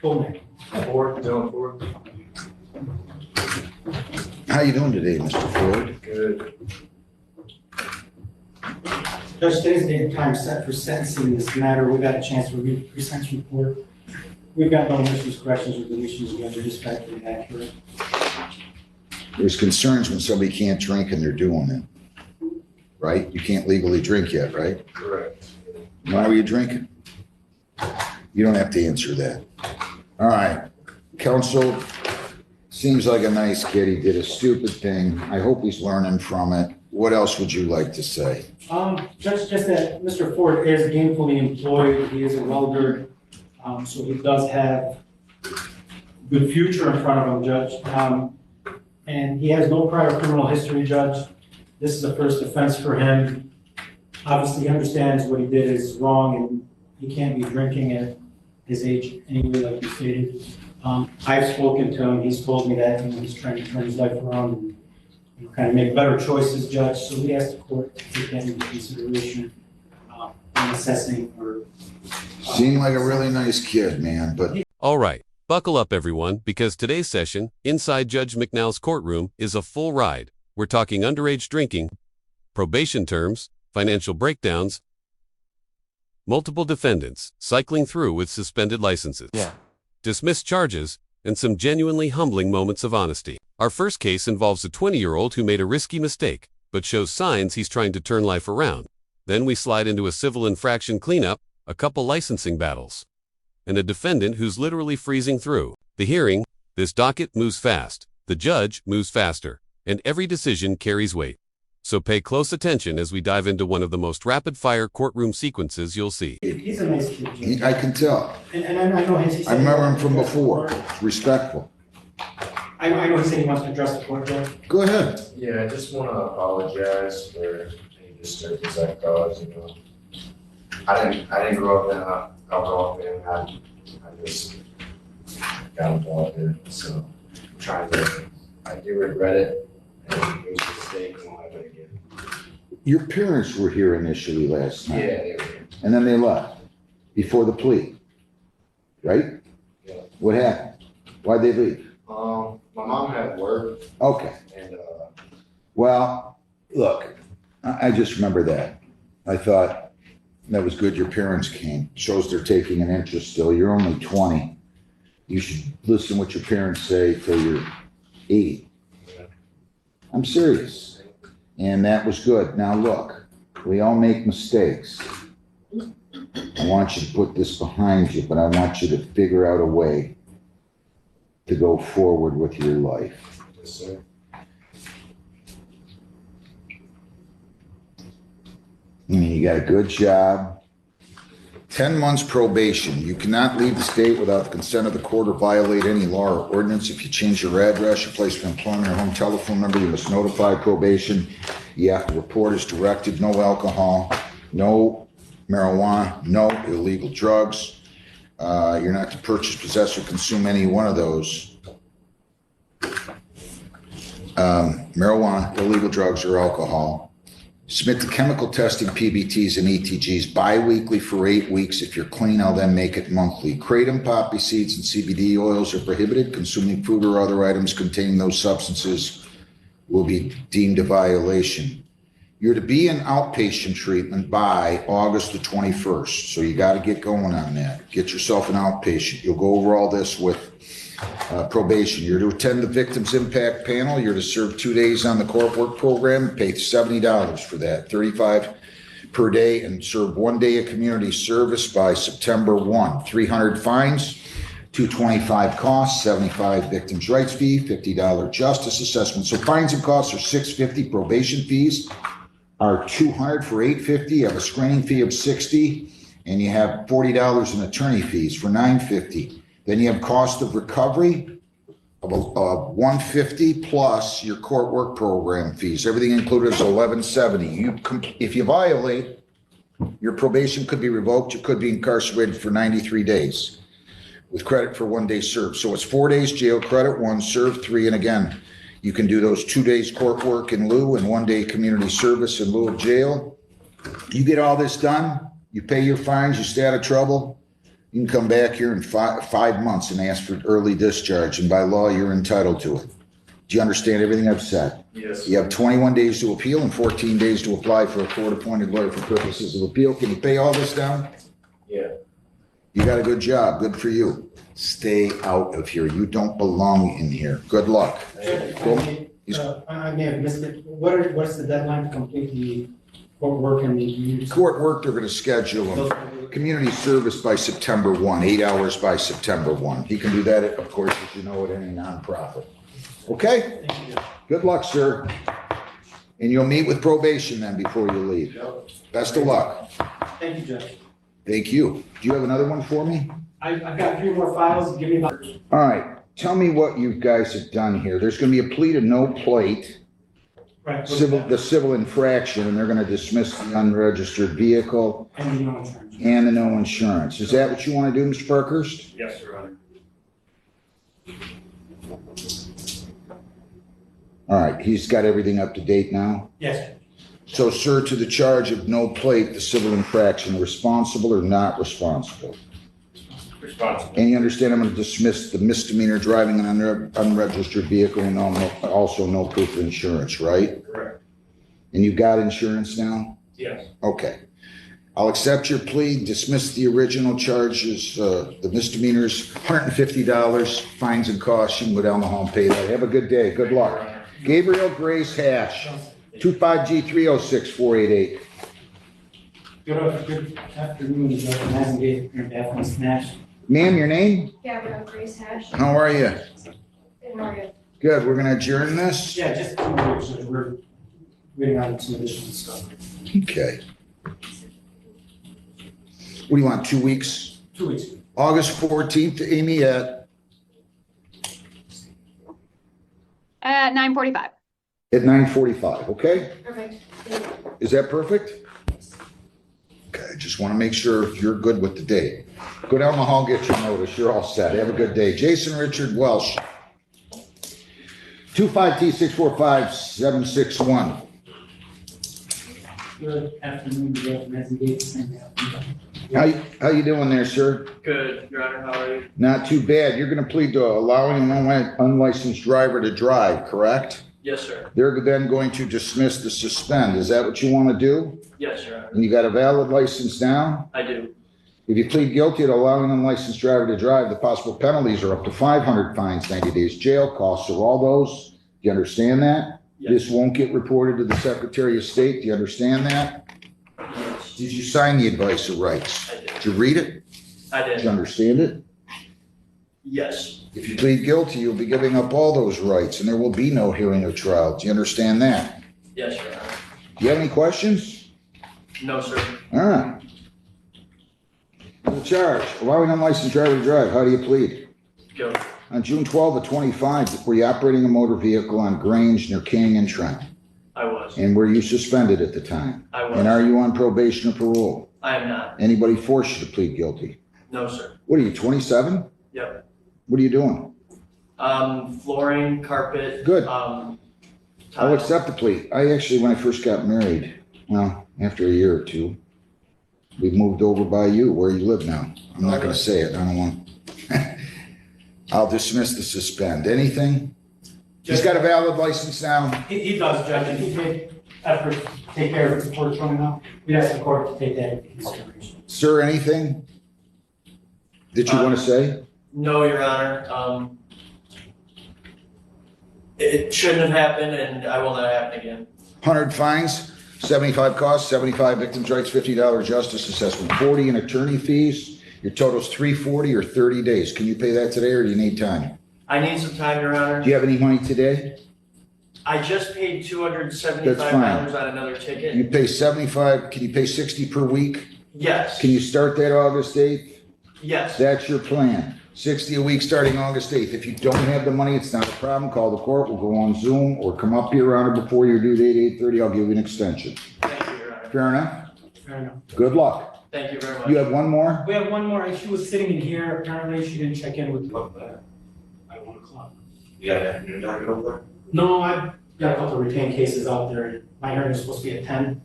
Full name. Ford, Dylan Ford. How you doing today, Mr. Ford? Good. Judge, today's the date and time set for sentencing in this matter. We got a chance to review the pre-sentence report. We've got no issues, questions, or deletions. Again, they're just factually accurate. There's concerns when somebody can't drink and they're doing it, right? You can't legally drink yet, right? Correct. Why were you drinking? You don't have to answer that. All right, counsel, seems like a nice kid. He did a stupid thing. I hope he's learning from it. What else would you like to say? Just that Mr. Ford is gainfully employed. He is a welder, so he does have a good future in front of him, Judge. And he has no prior criminal history, Judge. This is the first offense for him. Obviously, he understands what he did is wrong, and he can't be drinking at his age anyway, like you stated. I've spoken to him. He's told me that he's trying to turn his life around and kind of make better choices, Judge. So we asked the court to take that into consideration in assessing or. Seemed like a really nice kid, man, but. All right, buckle up, everyone, because today's session, inside Judge McNal's courtroom, is a full ride. We're talking underage drinking, probation terms, financial breakdowns, multiple defendants cycling through with suspended licenses, dismissed charges, and some genuinely humbling moments of honesty. Our first case involves a 20-year-old who made a risky mistake, but shows signs he's trying to turn life around. Then we slide into a civil infraction cleanup, a couple licensing battles, and a defendant who's literally freezing through. The hearing, this docket moves fast, the judge moves faster, and every decision carries weight. So pay close attention as we dive into one of the most rapid-fire courtroom sequences you'll see. He's a nice kid, Judge. I can tell. And I know I remember him from before. Respectful. I know he said he wants to address the court, Judge. Go ahead. Yeah, I just want to apologize for any disturbance I caused. You know, I didn't grow up in an alcohol family. I just got involved in it. So I'm trying to. I do regret it, and it was a mistake. And won't happen again. Your parents were here initially last night. Yeah, they were. And then they left before the plea, right? Yeah. What happened? Why'd they leave? My mom had work, Okay. and Well, look, I just remember that. I thought that was good your parents came. Shows they're taking an interest still. You're only 20. You should listen what your parents say till you're 80. I'm serious. And that was good. Now look, we all make mistakes. I want you to put this behind you, but I want you to figure out a way to go forward with your life. yes, sir. You got a good job. 10 months probation. You cannot leave the state without the consent of the court or violate any law or ordinance. If you change your address, your place of employment, or home telephone number, you must notify probation. You have to report as directed. No alcohol, no marijuana, no illegal drugs. You're not to purchase, possess, or consume any one of those. Marijuana, illegal drugs, or alcohol. Submit to chemical testing, PBTs and ETGs bi-weekly for 8 weeks. If you're clean, I'll then make it monthly. Kratom, poppy seeds, and CBD oils are prohibited. Consuming food or other items containing those substances will be deemed a violation. You're to be in outpatient treatment by August the 21st. So you got to get going on that. Get yourself an outpatient. You'll go over all this with probation. You're to attend the Victims Impact Panel. You're to serve 2 days on the court work program. Pay $70 for that, $35 per day, and serve 1 day of community service by September 1. 300 fines, $225 costs, $75 victims' rights fee, $50 justice assessment. So fines and costs are $650. Probation fees are $200 for $850. You have a screening fee of $60, and you have $40 in attorney fees for $950. Then you have cost of recovery of $150 plus your court work program fees. Everything included is $1170. If you violate, your probation could be revoked. You could be incarcerated for 93 days with credit for 1 day served. So it's 4 days jail credit, 1 served, 3, and again, you can do those 2 days court work in lieu and 1 day community service in lieu of jail. You get all this done, you pay your fines, you stay out of trouble, You can come back here in 5 months and ask for early discharge, and by law, you're entitled to it. Do you understand everything I've said? Yes. You have 21 days to appeal and 14 days to apply for a court-appointed lawyer for purposes of appeal. Can you pay all this down? Yeah. You got a good job. Good for you. Stay out of here. You don't belong in here. Good luck. I may have missed it. What's the deadline to complete the court work and the? Court work, they're going to schedule them. Community service by September 1, 8 hours by September 1. He can do that, of course, as you know, at any nonprofit. Okay? Thank you. Good luck, sir. And you'll meet with probation then before you leave. Yep. Best of luck. Thank you, Judge. Thank you. Do you have another one for me? I've got a few more files. Give me about. All right. Tell me what you guys have done here. There's going to be a plea to no plate, Right. the civil infraction, and they're going to dismiss the unregistered vehicle And the no insurance. and the no insurance. Is that what you want to do, Mr. Parkhurst? Yes, Your Honor. All right. He's got everything up to date now. Yes. So, sir, to the charge of no plate, the civil infraction, responsible or not responsible? Responsible. And you understand I'm going to dismiss the misdemeanor driving an unregistered vehicle and also no proof of insurance, right? Correct. And you got insurance now? Yes. Okay. I'll accept your plea, dismiss the original charges, the misdemeanors, $150, fines and costs. You can go down the hall and pay that. Have a good day. Good luck. Gabriel Grace Hash, 25G306488. Good afternoon, Judge McNally, your Bethany Smash. Ma'am, your name? Gabrielle Grace Hash. How are you? Good morning. Good. We're going to adjourn this? Yeah, just 2 weeks, Judge. We're waiting on some additional stuff. Okay. What do you want, 2 weeks? 2 weeks. August 14th, Amy, at 9:45. 9:45, okay? Perfect. Is that perfect? Okay, I just want to make sure you're good with the date. Go down the hall, get your notice. You're all set. Have a good day. Jason Richard Welsh, 25T645761. Good afternoon, Judge McNally. How you doing there, sir? Good, Your Honor, how are you? Not too bad. You're going to plead to allowing an unlicensed driver to drive, correct? Yes, sir. They're then going to dismiss the suspend. Is that what you want to do? Yes, Your Honor. And you got a valid license now? I do. If you plead guilty to allowing an unlicensed driver to drive, the possible penalties are up to 500 fines, 90 days jail, costs of all those. Do you understand that? Yes. This won't get reported to the Secretary of State. Do you understand that? Yes, Did you sign the advice of rights? I did. Did you read it? I Did you did. understand it? Yes. If you plead guilty, you'll be giving up all those rights and there will be no hearing or trial. Do you understand that? Yes, Your Honor. Do you have any questions? No, sir. All right. The charge, allowing unlicensed driver to drive, how do you plead? Guilty. On June 12 of 25, were you operating a motor vehicle on Grange near King and Trent? I was. And were you suspended at the time? I was. And are you on probation or parole? I am not. Anybody forced you to plead guilty? No, sir. What are you, 27? Yep. What are you doing? Flooring, carpet. Good. Tile. I'll accept the plea. I actually, when I first got married, well, after a year or two, we moved over by you, where you live now. I'm not gonna say it, I don't want. I'll dismiss the suspend. Anything? He's got a valid license now? He does, Judge, and he made effort to take care of it before it's running out. We asked the court to take that into consideration. Sir, anything that you wanna say? No, Your Honor. It shouldn't have happened and I will not happen again. 100 fines, 75 costs, 75 victims' rights, $50 justice assessment, 40 in attorney fees. Your total's $340 or 30 days. Can you pay that today or do you need time? I need some time, Your Honor. Do you have any money today? I just paid That's $275 fine. on another ticket. You pay 75, can you pay 60 per week? Yes. Can you start that August 8th? Yes. That's your plan. 60 a week starting August 8th. If you don't have the money, it's not a problem. Call the court. We'll go on Zoom or come up here on it before your due date, 8:30. I'll give you an extension. Thank you, Your Honor. Fair enough? Fair enough. Good luck. Thank you very much. You have one more? We have one more. She was sitting in here. Apparently, she didn't check in with me by 1 o'clock. Yeah, you're not going over? No, I've got a couple of retained cases out there. My hearing is supposed to be at 10.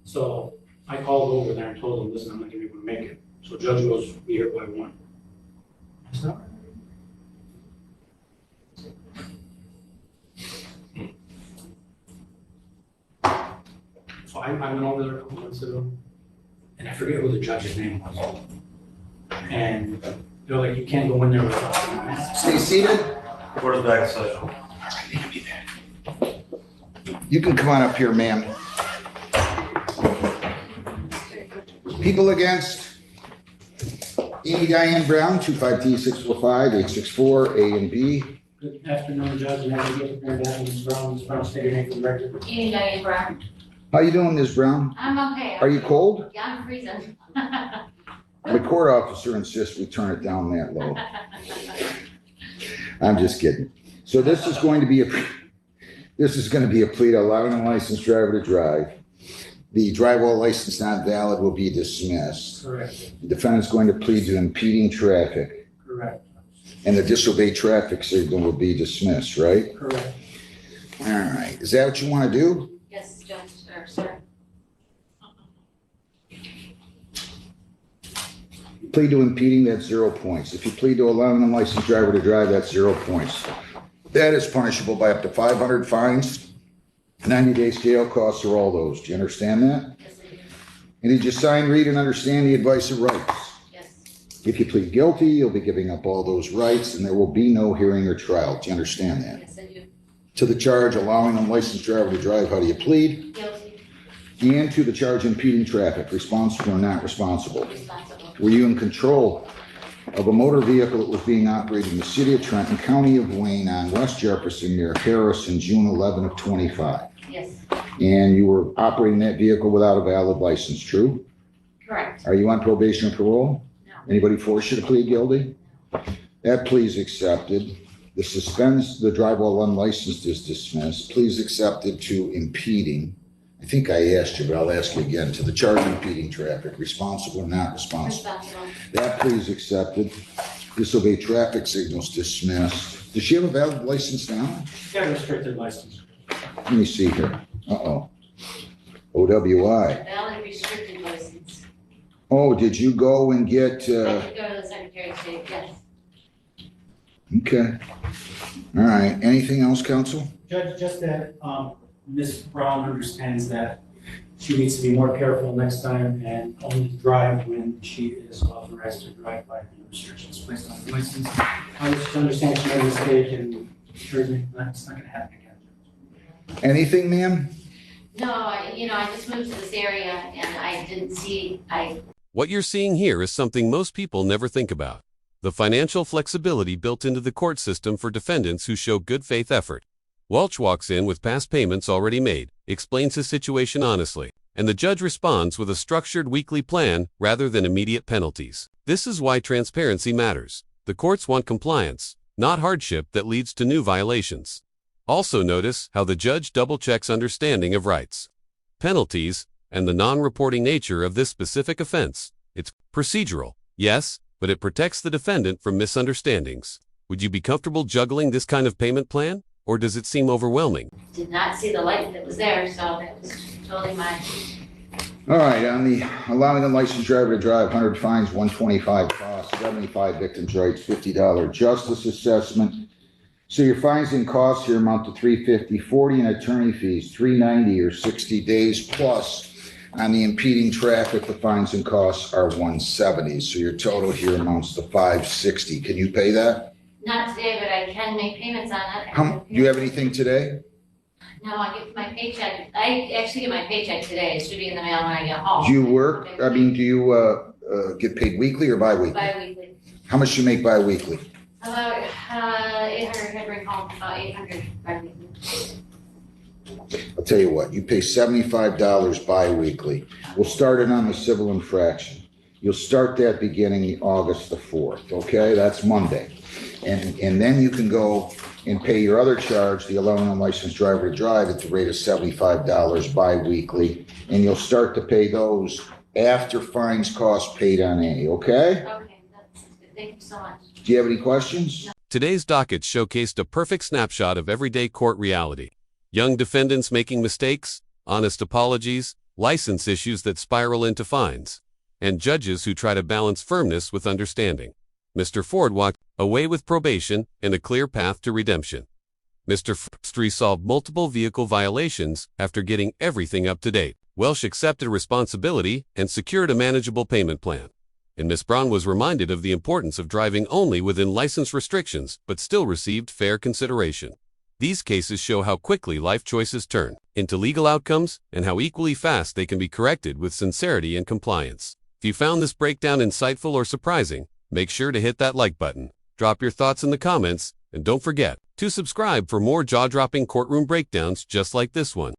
So I called over there and told them, listen, I'm not gonna be able to make it. So judge goes, be here by 1. Is that right? So I went over there a couple months ago, and I forget who the judge's name was. And they're like, you can't go in there without. Stay seated. Board of back session. You can come on up here, ma'am. People against Amy Diane Brown, 25T645-864, A and B. Good afternoon, Judge, and I get prepared to have Ms. Brown. Ms. Brown, state your name for the record. Amy Diane Brown. How you doing, Ms. Brown? I'm okay. Are you cold? Yeah, I'm freezing. The court officer insists we turn it down that low. I'm just kidding. So this is going to be a plea to allowing a licensed driver to drive. The drive while license not valid will be dismissed. Correct, The defendant's going to plead to impeding traffic, correct, and the disobeyed traffic signal will be dismissed, right? correct. All right. Is that what you want to do? Yes, Judge, sir. Plead to impeding, that's 0 points. If you plead to allowing a licensed driver to drive, that's 0 points. That is punishable by up to 500 fines, 90 days jail, costs, or all those. Do you understand that? Yes, I do. And did you sign, read, and understand the advice of rights? Yes. If you plead guilty, you'll be giving up all those rights, and there will be no hearing or trial. Do you understand that? Yes, I do. To the charge allowing a licensed driver to drive, how do you plead? Guilty. And to the charge impeding traffic, responsible or not responsible? Responsible. Were you in control of a motor vehicle that was being operated in the city of Trenton, county of Wayne, on West Jefferson near Harris in June 11 of 25? Yes. And you were operating that vehicle without a valid license, true? Correct. Are you on probation or parole? No. Anybody force you to plead guilty? That plea is accepted. The drive while unlicensed is dismissed. Please accepted to impeding. I think I asked you, but I'll ask you again. To the charge of impeding traffic, responsible or not responsible? Responsible. That plea is accepted. Disobey traffic signals dismissed. Does she have a valid license now? She's got a restricted license. Let me see here. OWI. Valid restricted license. Oh, did you go and get, I could go to the Secretary of State, yes. okay. All right. Anything else, counsel? Judge, just that, Ms. Brown understands that she needs to be more careful next time and only drive when she is authorized to drive by the restrictions placed on the license. I just understand she made a mistake and assures me that's not gonna happen again. Anything, ma'am? No, I just moved to this area and I didn't see, What you're seeing here is something most people never think about. The financial flexibility built into the court system for defendants who show good faith effort. Welch walks in with past payments already made, explains his situation honestly, and the judge responds with a structured weekly plan rather than immediate penalties. This is why transparency matters. The courts want compliance, not hardship that leads to new violations. Also notice how the judge double-checks understanding of rights, penalties, and the non-reporting nature of this specific offense. It's procedural, yes, but it protects the defendant from misunderstandings. Would you be comfortable juggling this kind of payment plan? Or does it seem overwhelming? did not see the light that was there, so that was totally my, All right, on the allowing a licensed driver to drive, 100 fines, 125 costs, 75 victims' rights, $50 justice assessment. So your fines and costs here amount to $350, 40 in attorney fees, $390 or 60 days plus. On the impeding traffic, the fines and costs are $170. So your total here amounts to $560. Can you pay that? not today, but I can make payments on it. Do you have anything today? No, I get my paycheck, I actually get my paycheck today, it should be in the mail when I get home. Do you work, do you get paid weekly or bi-weekly? Bi-weekly. How much do you make bi-weekly? About 800, I bring home about 800 bi-weekly. I'll tell you what, you pay $75 bi-weekly. We'll start it on the civil infraction. You'll start that beginning August the 4th, okay? That's Monday. And then you can go and pay your other charge, the allowing unlicensed driver to drive, at the rate of $75 bi-weekly. And you'll start to pay those after fines, costs paid on A, okay? Okay, that's good, thank you so much. Do you have any questions? Today's docket showcased a perfect snapshot of everyday court reality. Young defendants making mistakes, honest apologies, license issues that spiral into fines. and judges who try to balance firmness with understanding. Mr. Ford walked away with probation and a clear path to redemption. Mr. First solved multiple vehicle violations after getting everything up to date. Welsh accepted responsibility and secured a manageable payment plan. And Miss Brown was reminded of the importance of driving only within license restrictions, but still received fair consideration. These cases show how quickly life choices turn into legal outcomes and how equally fast they can be corrected with sincerity and compliance. If you found this breakdown insightful or surprising, make sure to hit that like button. Drop your thoughts in the comments, and don't forget to subscribe for more jaw-dropping courtroom breakdowns just like this one.